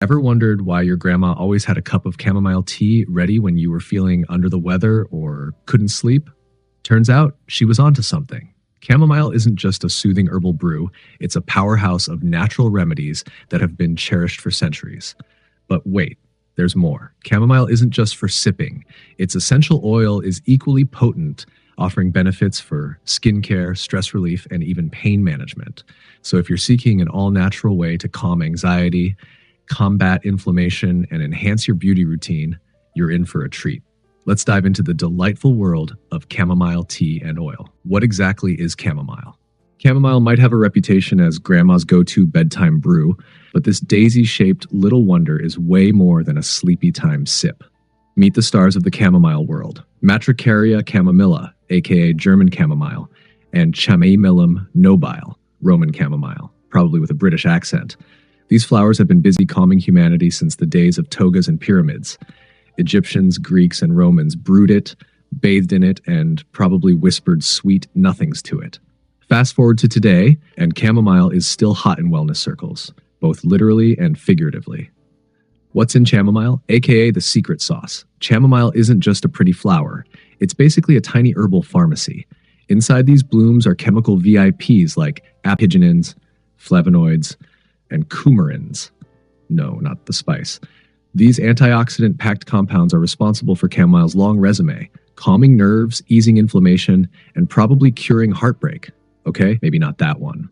Ever wondered why your grandma always had a cup of chamomile tea ready when you were feeling under the weather or couldn't sleep? Turns out she was onto something. Chamomile isn't just a soothing herbal brew, it's a powerhouse of natural remedies that have been cherished for centuries. But wait, there's more. Chamomile isn't just for sipping. Its essential oil is equally potent, offering benefits for skincare, stress relief, and even pain management. So if you're seeking an all-natural way to calm anxiety, combat inflammation, and enhance your beauty routine, you're in for a treat. Let's dive into the delightful world of chamomile tea and oil. What exactly is chamomile? Chamomile might have a reputation as grandma's go-to bedtime brew, but this daisy-shaped little wonder is way more than a sleepy time sip. Meet the stars of the chamomile world: Matricaria chamomilla, aka German chamomile, and Chamomile nobile, Roman chamomile, probably with a British accent. These flowers have been busy calming humanity since the days of togas and pyramids. Egyptians, Greeks, and Romans brewed it, bathed in it, and probably whispered sweet nothings to it. Fast forward to today, and chamomile is still hot in wellness circles, both literally and figuratively. What's in chamomile? AKA the secret sauce. Chamomile isn't just a pretty flower. It's basically a tiny herbal pharmacy. Inside these blooms are chemical VIPs like apigenins, flavonoids, and coumarins. No, not the spice. These antioxidant-packed compounds are responsible for chamomile's long resume, calming nerves, easing inflammation, and probably curing heartbreak. Okay, maybe not that one.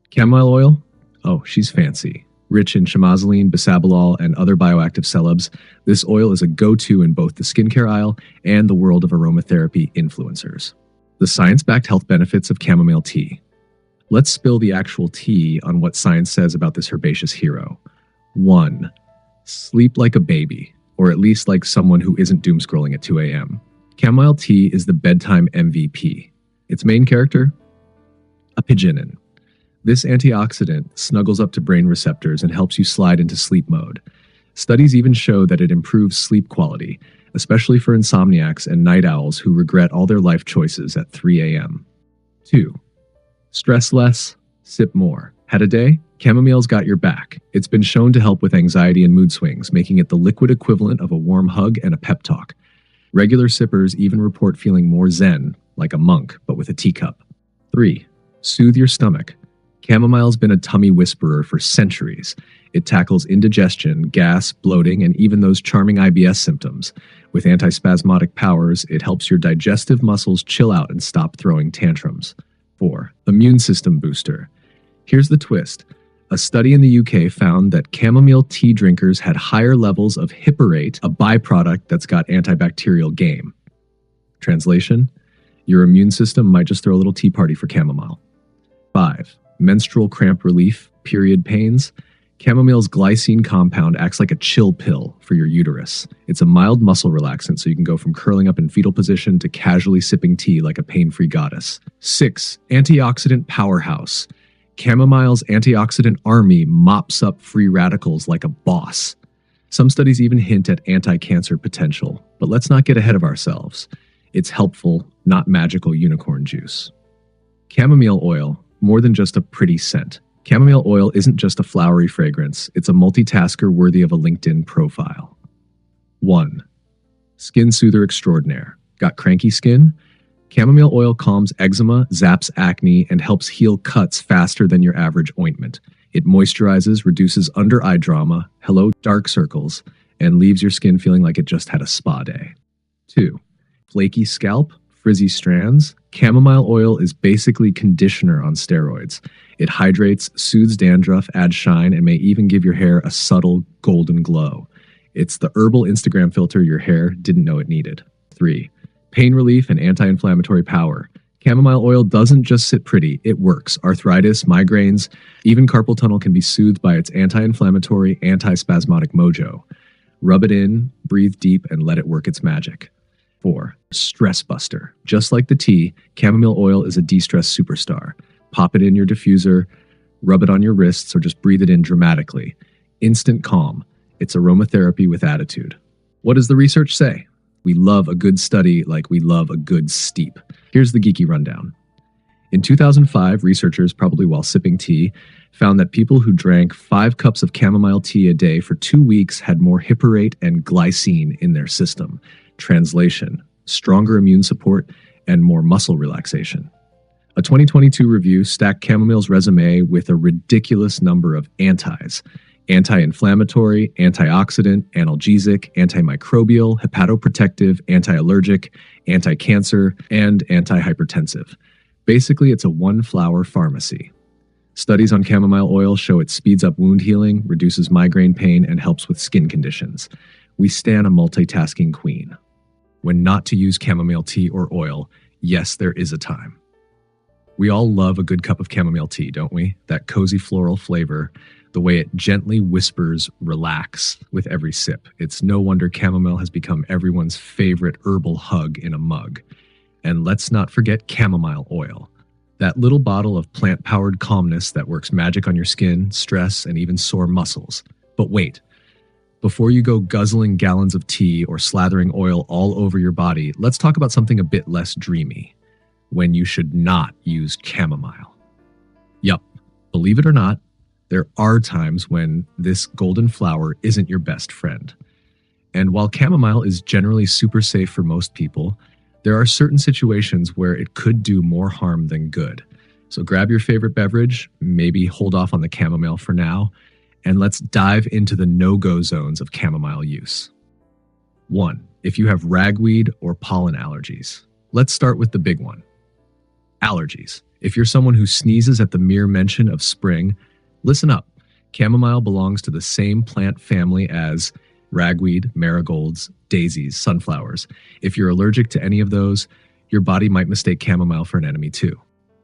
Chamomile oil? Oh, she's fancy. Rich in chamazoline, bisabolol, and other bioactive celebs, this oil is a go-to in both the skincare aisle and the world of aromatherapy influencers. The science-backed health benefits of chamomile tea. Let's spill the actual tea on what science says about this herbaceous hero. 1. Sleep like a baby, or at least like someone who isn't doom scrolling at 2 a.m. Chamomile tea is the bedtime MVP. Its main character? Apigenin. This antioxidant snuggles up to brain receptors and helps you slide into sleep mode. Studies even show that it improves sleep quality, especially for insomniacs and night owls who regret all their life choices at 3 a.m. 2. Stress less, sip more. Had a day? Chamomile's got your back. It's been shown to help with anxiety and mood swings, making it the liquid equivalent of a warm hug and a pep talk. Regular sippers even report feeling more zen, like a monk, but with a teacup. 3. Soothe your stomach. Chamomile's been a tummy whisperer for centuries. It tackles indigestion, gas, bloating, and even those charming IBS symptoms. With antispasmodic powers, it helps your digestive muscles chill out and stop throwing tantrums. 4. Immune system booster. Here's the twist. A study in the UK found that chamomile tea drinkers had higher levels of hipperate, a byproduct that's got antibacterial game. Translation? Your immune system might just throw a little tea party for chamomile. 5. Menstrual cramp relief, period pains. Chamomile's glycine compound acts like a chill pill for your uterus. It's a mild muscle relaxant, so you can go from curling up in fetal position to casually sipping tea like a pain-free goddess. 6. Antioxidant powerhouse. Chamomile's antioxidant army mops up free radicals like a boss. Some studies even hint at anti-cancer potential, but let's not get ahead of ourselves. It's helpful, not magical unicorn juice. Chamomile oil, more than just a pretty scent. Chamomile oil isn't just a flowery fragrance, it's a multitasker worthy of a LinkedIn profile. 1. Skin soother extraordinaire. Got cranky skin? Chamomile oil calms eczema, zaps acne, and helps heal cuts faster than your average ointment. It moisturizes, reduces under-eye drama, hello dark circles, and leaves your skin feeling like it just had a spa day. 2. Flaky scalp, frizzy strands. Chamomile oil is basically conditioner on steroids. It hydrates, soothes dandruff, adds shine, and may even give your hair a subtle golden glow. It's the herbal Instagram filter your hair didn't know it needed. 3. Pain relief and anti-inflammatory power. Chamomile oil doesn't just sit pretty, it works. Arthritis, migraines, even carpal tunnel can be soothed by its anti-inflammatory, anti-spasmodic mojo. Rub it in, breathe deep, and let it work its magic. 4. Stress buster. Just like the tea, chamomile oil is a de-stress superstar. Pop it in your diffuser, rub it on your wrists, or just breathe it in dramatically. Instant calm. It's aromatherapy with attitude. What does the research say? We love a good study like we love a good steep. Here's the geeky rundown. In 2005, researchers, probably while sipping tea, found that people who drank 5 cups of chamomile tea a day for 2 weeks had more hippurate and glycine in their system. Translation: stronger immune support and more muscle relaxation. A 2022 review stacked chamomile's resume with a ridiculous number of antis: anti-inflammatory, antioxidant, analgesic, antimicrobial, hepatoprotective, anti-allergic, anti-cancer, and anti-hypertensive. Basically, it's a one-flower pharmacy. Studies on chamomile oil show it speeds up wound healing, reduces migraine pain, and helps with skin conditions. We stan a multitasking queen. When not to use chamomile tea or oil, yes, there is a time. We all love a good cup of chamomile tea, don't we? That cozy floral flavor, the way it gently whispers relax with every sip. It's no wonder chamomile has become everyone's favorite herbal hug in a mug. And let's not forget chamomile oil. That little bottle of plant-powered calmness that works magic on your skin, stress, and even sore muscles. But wait, before you go guzzling gallons of tea or slathering oil all over your body, let's talk about something a bit less dreamy: when you should not use chamomile. Yup, believe it or not, there are times when this golden flower isn't your best friend. And while chamomile is generally super safe for most people, there are certain situations where it could do more harm than good. So grab your favorite beverage, maybe hold off on the chamomile for now, and let's dive into the no-go zones of chamomile use. 1. If you have ragweed or pollen allergies. Let's start with the big one. Allergies. If you're someone who sneezes at the mere mention of spring, listen up. Chamomile belongs to the same plant family as ragweed, marigolds, daisies, sunflowers. If you're allergic to any of those, your body might mistake chamomile for an enemy too.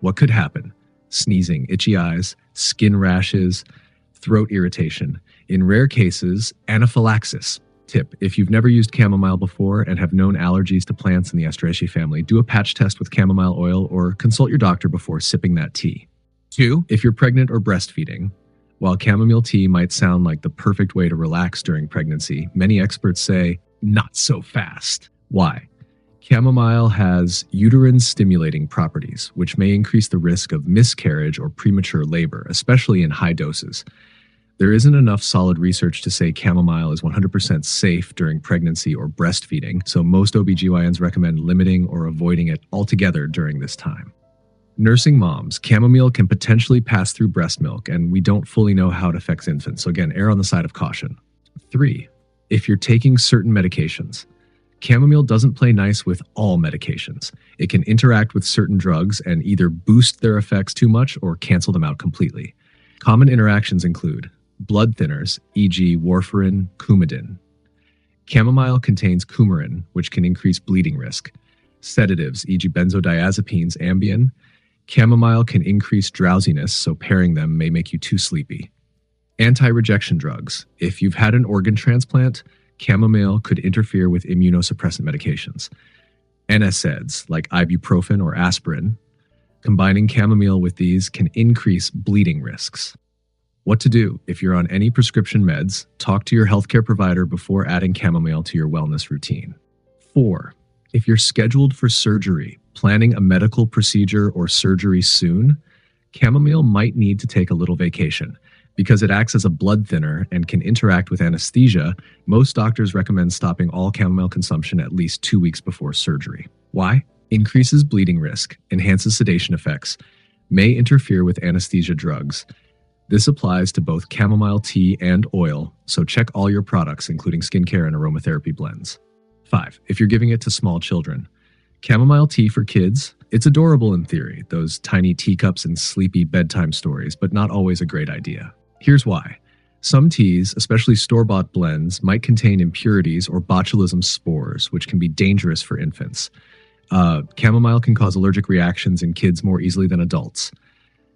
What could happen? Sneezing, itchy eyes, skin rashes, throat irritation. In rare cases, anaphylaxis. Tip: if you've never used chamomile before and have known allergies to plants in the Asteraceae family, do a patch test with chamomile oil or consult your doctor before sipping that tea. 2. If you're pregnant or breastfeeding. While chamomile tea might sound like the perfect way to relax during pregnancy, many experts say, not so fast. Why? Chamomile has uterine-stimulating properties, which may increase the risk of miscarriage or premature labor, especially in high doses. There isn't enough solid research to say chamomile is 100% safe during pregnancy or breastfeeding, so most OBGYNs recommend limiting or avoiding it altogether during this time. Nursing moms, chamomile can potentially pass through breast milk, and we don't fully know how it affects infants, so again, err on the side of caution. 3. If you're taking certain medications. Chamomile doesn't play nice with all medications. It can interact with certain drugs and either boost their effects too much or cancel them out completely. Common interactions include blood thinners, e.g. warfarin, Coumadin. Chamomile contains coumarin, which can increase bleeding risk. Sedatives, e.g. benzodiazepines, Ambien. Chamomile can increase drowsiness, so pairing them may make you too sleepy. Anti-rejection drugs. If you've had an organ transplant, chamomile could interfere with immunosuppressant medications. NSAIDs, like ibuprofen or aspirin. Combining chamomile with these can increase bleeding risks. What to do if you're on any prescription meds? Talk to your healthcare provider before adding chamomile to your wellness routine. 4. If you're scheduled for surgery, planning a medical procedure or surgery soon, chamomile might need to take a little vacation. Because it acts as a blood thinner and can interact with anesthesia, most doctors recommend stopping all chamomile consumption at least 2 weeks before surgery. Why? Increases bleeding risk, enhances sedation effects, may interfere with anesthesia drugs. This applies to both chamomile tea and oil, so check all your products, including skincare and aromatherapy blends. 5. If you're giving it to small children. Chamomile tea for kids, it's adorable in theory, those tiny teacups and sleepy bedtime stories, but not always a great idea. Here's why. Some teas, especially store-bought blends, might contain impurities or botulism spores, which can be dangerous for infants. Chamomile can cause allergic reactions in kids more easily than adults.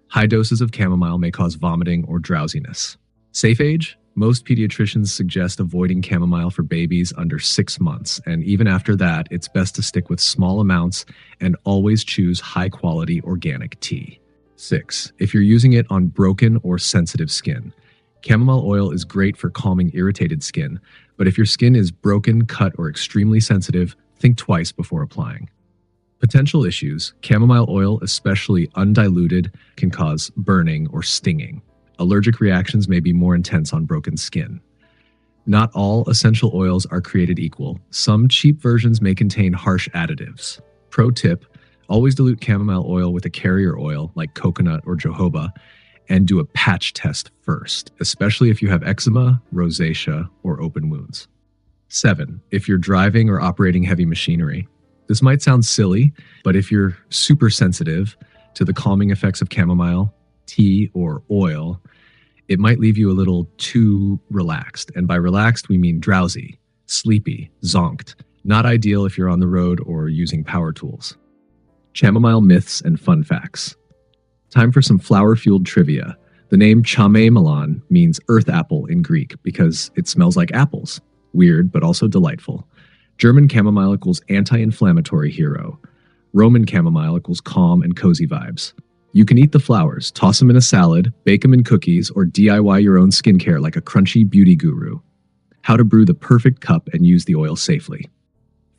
High doses of chamomile may cause vomiting or drowsiness. Safe age? Most pediatricians suggest avoiding chamomile for babies under 6 months, and even after that, it's best to stick with small amounts and always choose high-quality organic tea. 6. If you're using it on broken or sensitive skin. Chamomile oil is great for calming irritated skin, but if your skin is broken, cut, or extremely sensitive, think twice before applying. Potential issues. Chamomile oil, especially undiluted, can cause burning or stinging. allergic reactions may be more intense on broken skin. Not all essential oils are created equal. Some cheap versions may contain harsh additives. Pro tip, always dilute chamomile oil with a carrier oil like coconut or jojoba and do a patch test first, especially if you have eczema, rosacea, or open wounds. 7. If you're driving or operating heavy machinery. This might sound silly, but if you're super sensitive to the calming effects of chamomile, tea, or oil, it might leave you a little too relaxed. And by relaxed, we mean drowsy, sleepy, zonked. Not ideal if you're on the road or using power tools. Chamomile myths and fun facts. Time for some flower-fueled trivia. The name Chamomile means earth apple in Greek because it smells like apples. Weird, but also delightful. German chamomile equals anti-inflammatory hero. Roman chamomile equals calm and cozy vibes. You can eat the flowers, toss them in a salad, bake them in cookies, or DIY your own skincare like a crunchy beauty guru. How to brew the perfect cup and use the oil safely.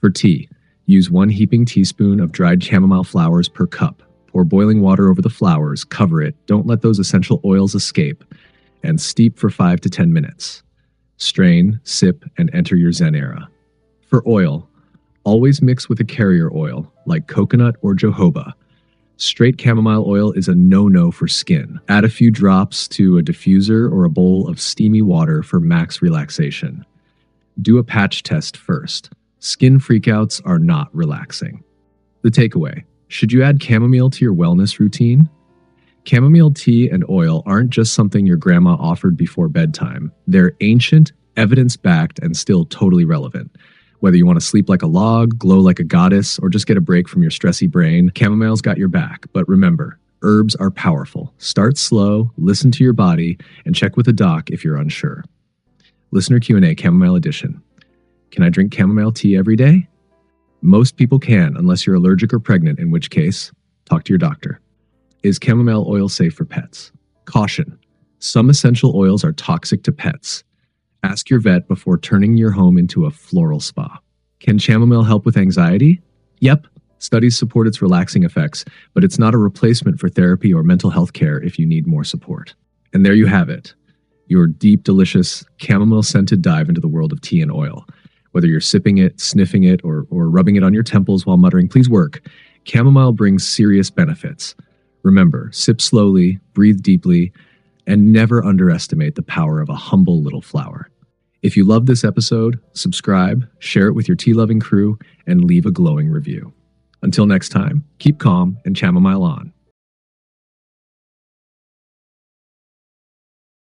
For tea, use 1 heaping teaspoon of dried chamomile flowers per cup. Pour boiling water over the flowers, cover it, don't let those essential oils escape, and steep for 5 to 10 minutes. Strain, sip, and enter your Zen era. For oil, always mix with a carrier oil like coconut or jojoba. Straight chamomile oil is a no-no for skin. Add a few drops to a diffuser or a bowl of steamy water for max relaxation. Do a patch test first. Skin freakouts are not relaxing. The takeaway: should you add chamomile to your wellness routine? Chamomile tea and oil aren't just something your grandma offered before bedtime. They're ancient, evidence-backed, and still totally relevant. Whether you want to sleep like a log, glow like a goddess, or just get a break from your stressy brain, chamomile's got your back. But remember, herbs are powerful. Start slow, listen to your body, and check with a doc if you're unsure. Listener Q&A Chamomile Edition. Can I drink chamomile tea every day? Most people can, unless you're allergic or pregnant, in which case, talk to your doctor. Is chamomile oil safe for pets? Caution. Some essential oils are toxic to pets. Ask your vet before turning your home into a floral spa. Can chamomile help with anxiety? Yep. Studies support its relaxing effects, but it's not a replacement for therapy or mental health care if you need more support. And there you have it. Your deep, delicious, chamomile-scented dive into the world of tea and oil. Whether you're sipping it, sniffing it, or rubbing it on your temples while muttering, "Please work," chamomile brings serious benefits. Remember, sip slowly, breathe deeply, and never underestimate the power of a humble little flower. If you loved this episode, subscribe, share it with your tea-loving crew, and leave a glowing review. Until next time, keep calm and chamomile on.